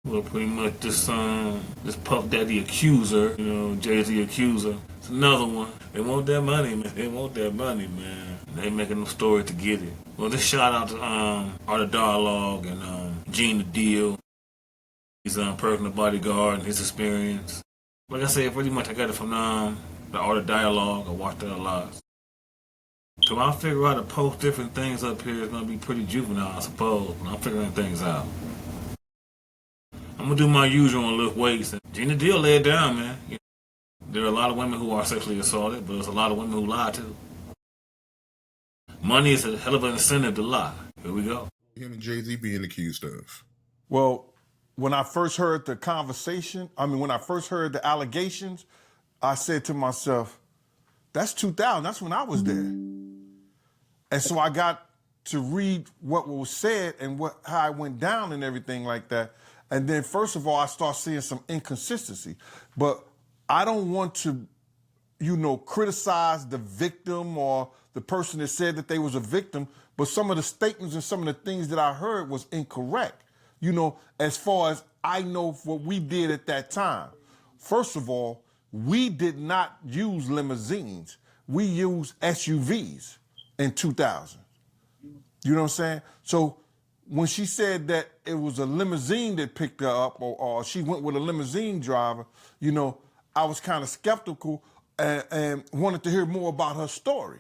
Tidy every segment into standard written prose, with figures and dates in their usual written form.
Well, pretty much this Puff Daddy Accuser, Jay-Z Accuser. It's another one. They want that money, man. They want that money, man. They making them stories to get it. Well, just shout out to Art of Dialogue and Gene the Deal. His personal bodyguard and his experience. Like I said, pretty much I got it from the Art of Dialogue. I watched that a lot. So when I figure out to post different things up here, it's gonna be pretty juvenile, I suppose. When I'm figuring things out. I'm gonna do my usual and lift weights. And Gina Deal lay it down, man. There are a lot of women who are sexually assaulted, but there's a lot of women who lie too. Money is a hell of an incentive to lie. Here we go. Him and Jay-Z being accused of. Well, when I first heard the conversation, when I first heard the allegations, I said to myself, that's 2000. That's when I was there. And so I got to read what was said and how it went down and everything like that. And then, first of all, I start seeing some inconsistency. But I don't want to, criticize the victim or the person that said that they was a victim. But some of the statements and some of the things that I heard was incorrect. As far as I know what we did at that time. First of all, we did not use limousines. We used SUVs in 2000. You know what I'm saying? So when she said that it was a limousine that picked her up or she went with a limousine driver, I was kind of skeptical and wanted to hear more about her story.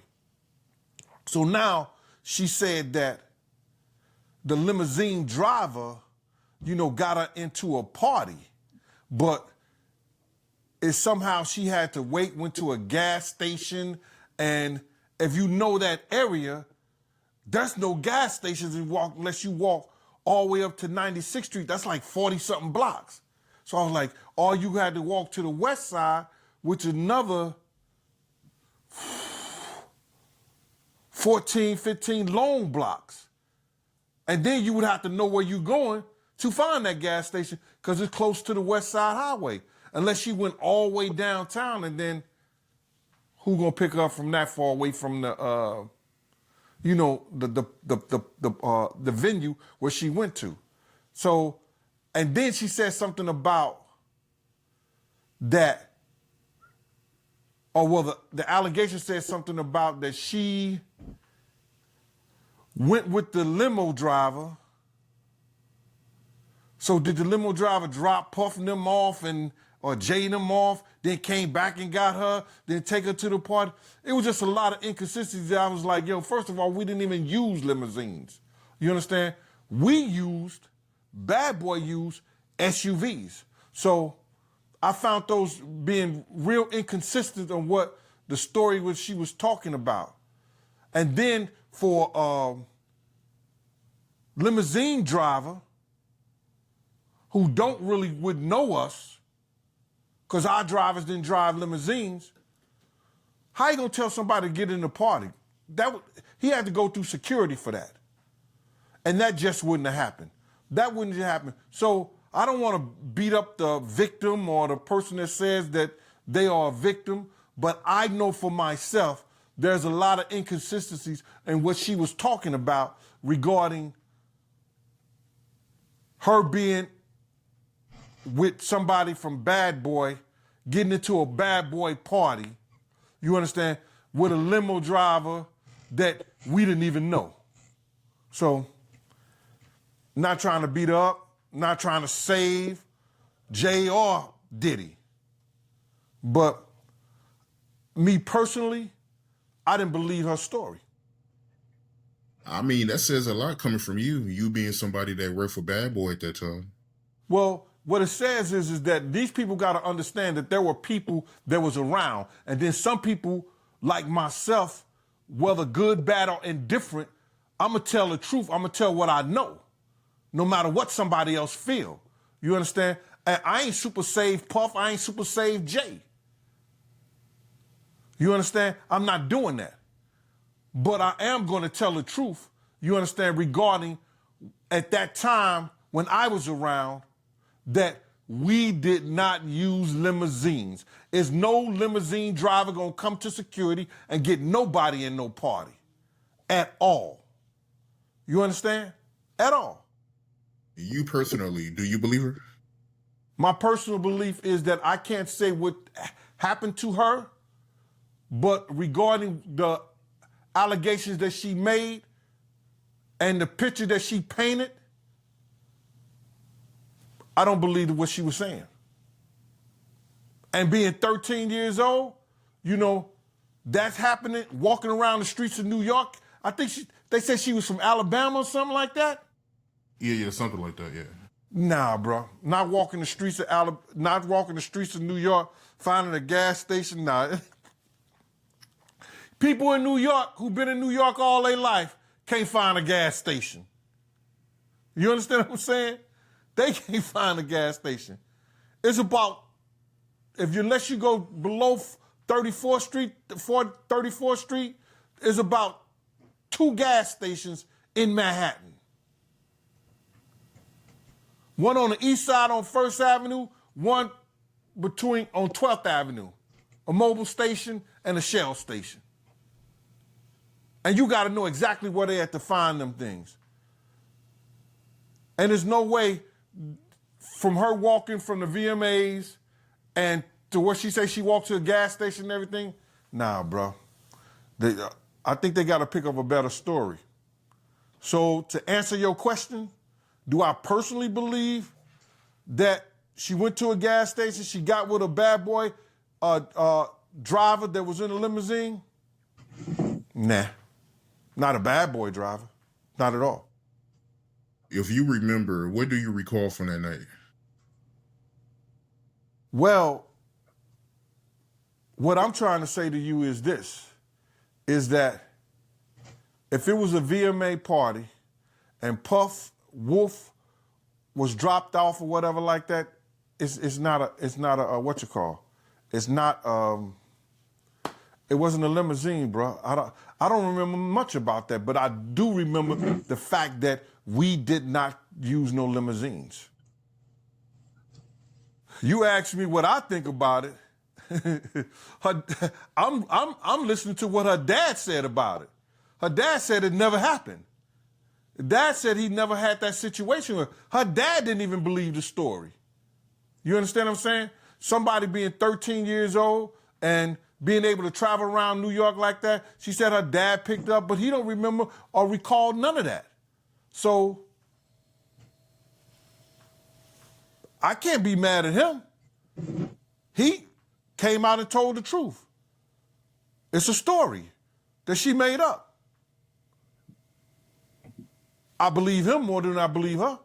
So now she said that the limousine driver, got her into a party, but somehow she had to went to a gas station, and if you know that area, there's no gas stations unless you walk all the way up to 96th Street. That's like 40-something blocks. So I was like, all you had to walk to the west side, which is another 14, 15 long blocks. And then you would have to know where you're going to find that gas station because it's close to the West Side Highway. Unless you went all the way downtown, and then who gonna pick her up from that far away from the the venue where she went to? So, and then she said something about that, the allegation said something about that she went with the limo driver. So did the limo driver drop Puff them off or Jay them off, then came back and got her, then take her to the party? It was just a lot of inconsistencies. I was like, first of all, we didn't even use limousines. You understand? Bad Boy used SUVs. So I found those being real inconsistent on what the story was she was talking about. And then for limousine driver, who would know us, because our drivers didn't drive limousines, how you gonna tell somebody to get in the party? He had to go through security for that. And that just wouldn't have happened. That wouldn't have happened. So I don't want to beat up the victim or the person that says that they are a victim, but I know for myself there's a lot of inconsistencies in what she was talking about regarding her being with somebody from Bad Boy, getting into a Bad Boy party, you understand, with a limo driver that we didn't even know. So, not trying to beat her up, not trying to save Jay or Diddy. But me personally, I didn't believe her story. That says a lot coming from you being somebody that worked for Bad Boy at that time. Well, what it says is that these people got to understand that there were people that was around. And then some people like myself, whether good, bad, or indifferent, I'm going to tell the truth. I'm going to tell what I know, no matter what somebody else feel. You understand? And I ain't super save Puff. I ain't super save Jay. You understand? I'm not doing that. But I am going to tell the truth, you understand, regarding at that time when I was around, that we did not use limousines. There's no limousine driver gonna come to security and get nobody in no party at all. You understand? At all. You personally, do you believe her? My personal belief is that I can't say what happened to her, but regarding the allegations that she made and the picture that she painted, I don't believe what she was saying. And being 13 years old, you know, that's happening, walking around the streets of New York. I think they said she was from Alabama or something like that. Yeah, something like that, yeah. Nah, bro. Not walking the streets of New York, finding a gas station. Nah. People in New York who've been in New York all their life can't find a gas station. You understand what I'm saying? They can't find a gas station. It's about, unless you go below 34th Street, 34th Street, is about 2 gas stations in Manhattan. One on the east side on 1st Avenue, one on 12th Avenue, a mobile station and a Shell station. And you got to know exactly where they at to find them things. And there's no way from her walking from the VMAs and to where she says she walked to a gas station and everything. Nah, bro. I think they got to pick up a better story. So to answer your question, do I personally believe that she went to a gas station, she got with a bad boy driver that was in a limousine? Nah, not a bad boy driver, not at all. If you remember, what do you recall from that night? Well, what I'm trying to say to you is this, is that if it was a VMA party and Puff Wolf was dropped off or whatever like that, it's not a what you call? It's not it wasn't a limousine, bro. I don't remember much about that, but I do remember the fact that we did not use no limousines. You asked me what I think about it. I'm listening to what her dad said about it. Her dad said it never happened. Dad said he never had that situation. Her dad didn't even believe the story. You understand what I'm saying? Somebody being 13 years old and being able to travel around New York like that, she said her dad picked up, but he don't remember or recall none of that. So I can't be mad at him. He came out and told the truth. It's a story that she made up. I believe him more than I believe her.